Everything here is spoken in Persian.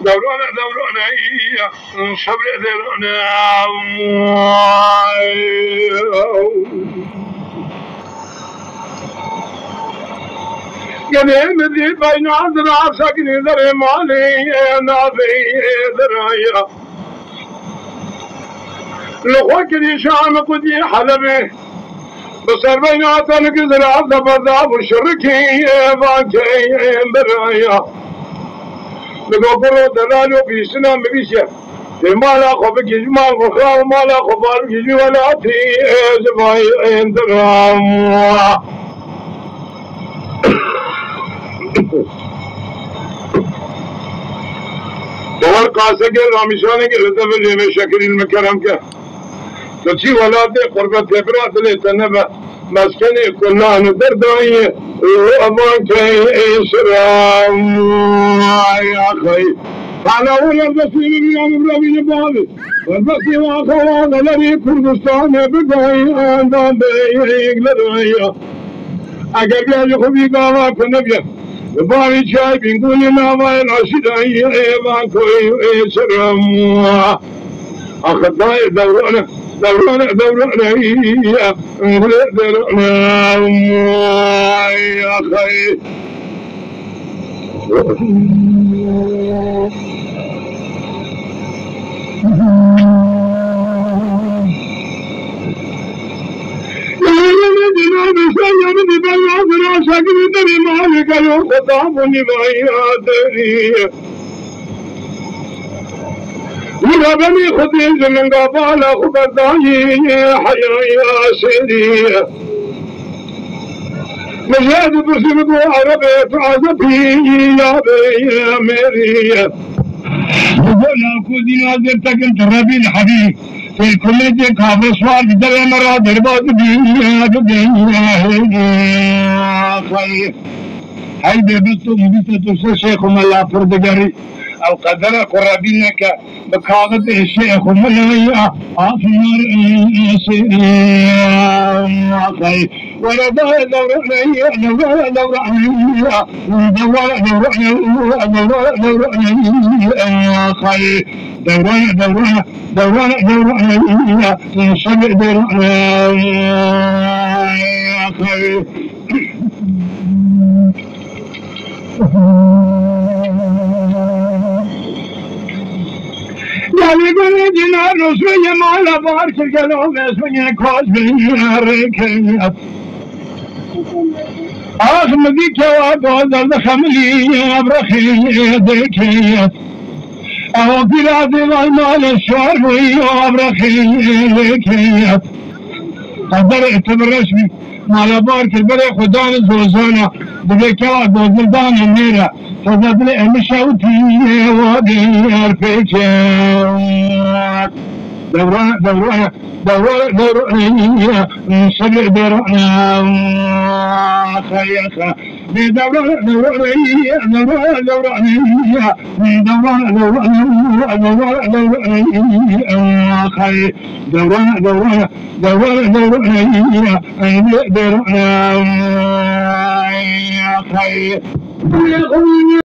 دبرونا صبر دبرونا قديم ذي بين عذرا سكني ذري مالي نافي ذرايا لخوكني شام قدي حلبي بصر بيناتنا قدر عذب ذاب الشركي باكي برايا لقبرو دلالو بيسنا مبيسيا ما لا خبك جمال وخاو ما لا خبار جي ولا في زباي درام دور قاسه के रामेश्वरम के लतब ले में शक्र المكرم के तची वलाते قربت تبرات ले तनब مسكن كنا ندرداي अमान के इस्लाम يا اخي انا اول بسيم من ابراهيم باب بس واخوا الذي كردستان بداي اندام بيغلدايا اگر بیا خوبی گاوا کنبیا باوی چای بینگونی نامای ناشدایی ایوان کوی سرم اخدای دورانه یا خی وربني خذي من قبال خبرداي حيايا سيدي مجاد بسمك وعربي تعذبي يا بي ميري ولا خذي نازلتك انت ربي الحبيب في كل دي كافر سوال بدل مرا دربات بي خير هاي بيبتو مبيتو شيخ ملا فردقري أو قدر قرابينك بكاغد الشيخ ملا عافير خير ولا دور يعني بلدنا نسوي مالا بارك القلوب اسمي كواز بالنار آخر مديك وابوز الخملي ابرخي ديكيت او بلادي والمال الشوار وابرخي ديكيت قدر اعتبر رسمي مالا بارك البري خدان الزوزانة بذيكوا بوزلدان النيرة فضل مشاوتي وادي الفيكات دورنا صبر درنا خيخة دورنا